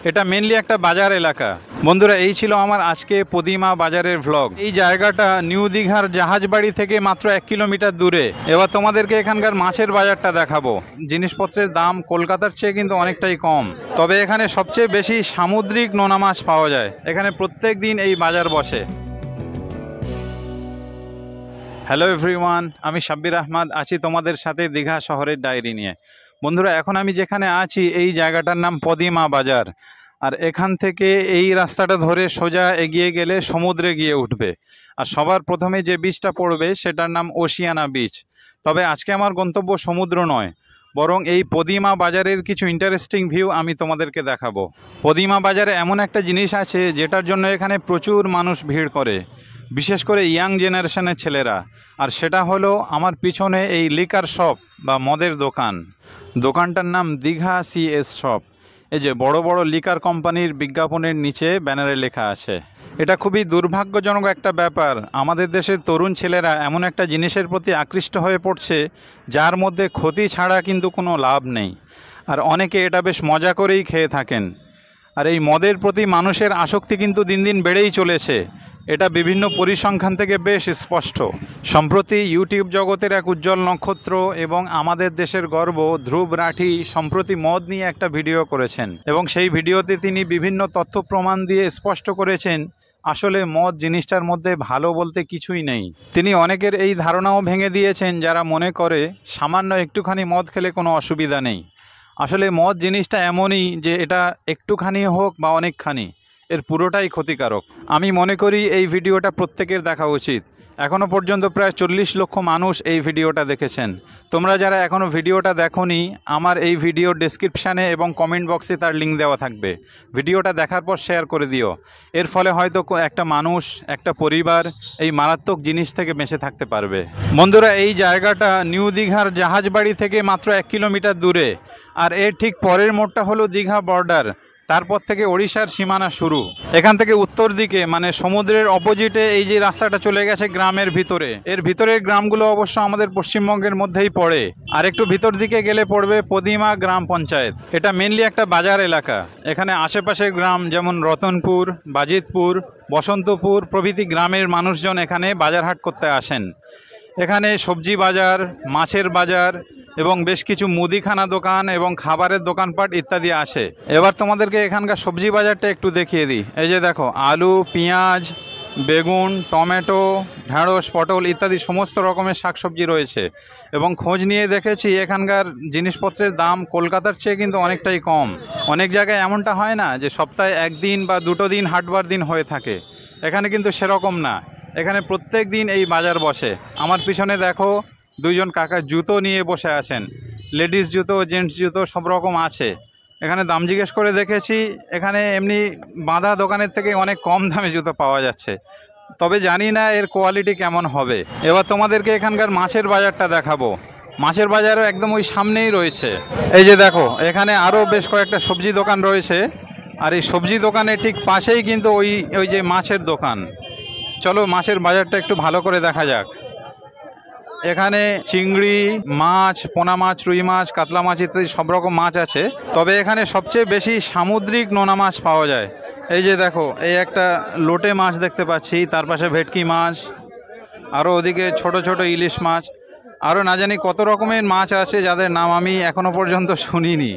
এটা মেইনলি একটা বাজার এলাকা। বন্ধুরা, এই ছিল আমার আজকে পদিমা বাজারের ভ্লগ। এই জায়গাটা নিউ দীঘার জাহাজবাড়ি থেকে মাত্র 1 কিলোমিটার দূরে। এবার তোমাদেরকে এখানকার মাছের বাজারটা দেখাবো। জিনিসপত্রের দাম কলকাতার চেয়ে কিন্তু অনেকটাই কম, তবে এখানে সবচেয়ে বেশি সামুদ্রিক নোনা মাছ পাওয়া যায়। এখানে প্রত্যেক দিন এই বাজার বসে। হ্যালো এভরিওয়ান, আমি সাব্বির আহমদ আছি তোমাদের সাথে দীঘা শহরের ডায়েরি নিয়ে। বন্ধুরা, এখন আমি যেখানে আছি এই জায়গাটার নাম পদিমা বাজার। আর এখান থেকে এই রাস্তাটা ধরে সোজা এগিয়ে গেলে সমুদ্রে গিয়ে উঠবে। আর সবার প্রথমে যে বিচটা পড়বে সেটার নাম ওশিয়ানা বিচ। তবে আজকে আমার গন্তব্য সমুদ্র নয়, বরং এই পদিমা বাজারের কিছু ইন্টারেস্টিং ভিউ আমি তোমাদেরকে দেখাবো। পদিমা বাজারে এমন একটা জিনিস আছে যেটার জন্য এখানে প্রচুর মানুষ ভিড় করে, বিশেষ করে ইয়াং জেনারেশনের ছেলেরা। আর সেটা হলো আমার পিছনে এই লিকার শপ বা মদের দোকান। দোকানটার নাম দীঘা সিএস শপ। এই যে বড় বড় লিকার কোম্পানির বিজ্ঞাপনের নিচে ব্যানারে লেখা আছে। এটা খুবই দুর্ভাগ্যজনক একটা ব্যাপার। আমাদের দেশের তরুণ ছেলেরা এমন একটা জিনিসের প্রতি আকৃষ্ট হয়ে পড়ছে যার মধ্যে ক্ষতি ছাড়া কিন্তু কোনো লাভ নেই। আর অনেকে এটা বেশ মজা করেই খেয়ে থাকেন। আর এই মদের প্রতি মানুষের আসক্তি কিন্তু দিন দিন বেড়েই চলেছে। এটা বিভিন্ন পরিসংখ্যান থেকে বেশ স্পষ্ট। সম্প্রতি ইউটিউব জগতের এক উজ্জ্বল নক্ষত্র এবং আমাদের দেশের গর্ব ধ্রুব রাঠি সম্প্রতি মদ নিয়ে একটা ভিডিও করেছেন, এবং সেই ভিডিওতে তিনি বিভিন্ন তথ্য প্রমাণ দিয়ে স্পষ্ট করেছেন আসলে মদ জিনিসটার মধ্যে ভালো বলতে কিছুই নেই। তিনি অনেকের এই ধারণাও ভেঙে দিয়েছেন যারা মনে করে সামান্য একটুখানি মদ খেলে কোনো অসুবিধা নেই। আসলে মদ জিনিসটা এমনই যে এটা একটুখানি হোক বা অনেকখানি, এর পুরোটাই ক্ষতিকারক। আমি মনে করি এই ভিডিওটা প্রত্যেকের দেখা উচিত। এখনও পর্যন্ত প্রায় 40 লক্ষ মানুষ এই ভিডিওটা দেখেছেন। তোমরা যারা এখনও ভিডিওটা দেখোনি, আমার এই ভিডিওর ডেসক্রিপশানে এবং কমেন্ট বক্সে তার লিঙ্ক দেওয়া থাকবে। ভিডিওটা দেখার পর শেয়ার করে দিও। এর ফলে হয়তো একটা মানুষ, একটা পরিবার এই মারাত্মক জিনিস থেকে বেঁচে থাকতে পারবে। বন্ধুরা, এই জায়গাটা নিউ দীঘার জাহাজবাড়ি থেকে মাত্র 1 কিলোমিটার দূরে। আর এর ঠিক পরের মোড়টা হলো দীঘা বর্ডার। তারপর থেকে ওড়িশার সীমানা শুরু। এখান থেকে উত্তর দিকে মানে সমুদ্রের অপোজিটে এই যে রাস্তাটা চলে গেছে গ্রামের ভিতরে, এর ভিতরের গ্রামগুলো অবশ্য আমাদের পশ্চিমবঙ্গের মধ্যেই পড়ে। আর একটু ভিতর দিকে গেলে পড়বে পদিমা গ্রাম পঞ্চায়েত। এটা মেনলি একটা বাজার এলাকা। এখানে আশেপাশের গ্রাম যেমন রতনপুর, বাজিতপুর, বসন্তপুর প্রভৃতি গ্রামের মানুষজন এখানে বাজারহাট করতে আসেন। এখানে সবজি বাজার, মাছের বাজার এবং বেশ কিছু মুদিখানা দোকান এবং খাবারের দোকানপাট ইত্যাদি আসে। এবার তোমাদেরকে এখানকার সবজি বাজারটা একটু দেখিয়ে দিই। এই যে দেখো, আলু, পেঁয়াজ, বেগুন, টমেটো, ঢেঁড়স, পটল ইত্যাদি সমস্ত রকমের শাকসবজি রয়েছে। এবং খোঁজ নিয়ে দেখেছি এখানকার জিনিসপত্রের দাম কলকাতার চেয়ে কিন্তু অনেকটাই কম। অনেক জায়গায় এমনটা হয় না যে সপ্তাহে 1 দিন বা 2 দিন হাটবার দিন হয়ে থাকে, এখানে কিন্তু সেরকম না। এখানে প্রত্যেক দিন এই বাজার বসে। আমার পিছনে দেখো 2 জন কাকা জুতো নিয়ে বসে আছেন। লেডিস জুতো, জেন্টস জুতো সব রকম আছে। এখানে দাম জিজ্ঞেস করে দেখেছি, এখানে এমনি বাঁধা দোকানের থেকে অনেক কম দামে জুতো পাওয়া যাচ্ছে। তবে জানি না এর কোয়ালিটি কেমন হবে। এবার তোমাদেরকে এখানকার মাছের বাজারটা দেখাবো। মাছের বাজারও একদম ওই সামনেই রয়েছে। এই যে দেখো, এখানে আরও বেশ কয়েকটা সবজি দোকান রয়েছে। আর এই সবজি দোকানের ঠিক পাশেই কিন্তু ওই যে মাছের দোকান। চলো মাছের বাজারটা একটু ভালো করে দেখা যাক। এখানে চিংড়ি মাছ, পোনা মাছ, রুই মাছ, কাতলা মাছ ইত্যাদি সব রকম মাছ আছে। তবে এখানে সবচেয়ে বেশি সামুদ্রিক নোনা মাছ পাওয়া যায়। এই যে দেখো, এই একটা লোটে মাছ দেখতে পাচ্ছি, তার পাশে ভেটকি মাছ, আরও ওদিকে ছোট ছোট ইলিশ মাছ, আরও না জানি কত রকমের মাছ আছে যাদের নাম আমি এখনও পর্যন্ত শুনিনি,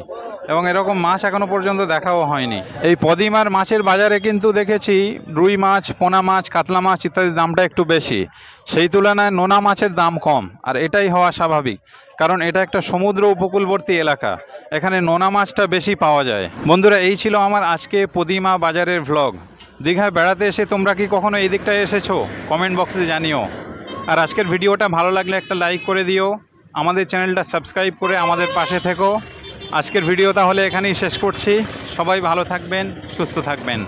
এবং এরকম মাছ এখনও পর্যন্ত দেখাও হয়নি। এই পদিমার মাছের বাজারে কিন্তু দেখেছি রুই মাছ, পোনা মাছ, কাতলা মাছ ইত্যাদির দামটা একটু বেশি। সেই তুলনায় নোনা মাছের দাম কম। আর এটাই হওয়া স্বাভাবিক, কারণ এটা একটা সমুদ্র উপকূলবর্তী এলাকা। এখানে নোনা মাছটা বেশি পাওয়া যায়। বন্ধুরা, এই ছিল আমার আজকে পদিমা বাজারের ভ্লগ। দীঘায় বেড়াতে এসে তোমরা কি কখনো এই দিকটায় এসেছো? কমেন্ট বক্সে জানিও। আর আজকের ভিডিওটা ভালো লাগলে একটা লাইক করে দিও। আমাদের চ্যানেলটা সাবস্ক্রাইব করে আমাদের পাশে থেকো। আজকের ভিডিও তাহলে এখানেই শেষ করছি। সবাই ভালো থাকবেন, সুস্থ থাকবেন।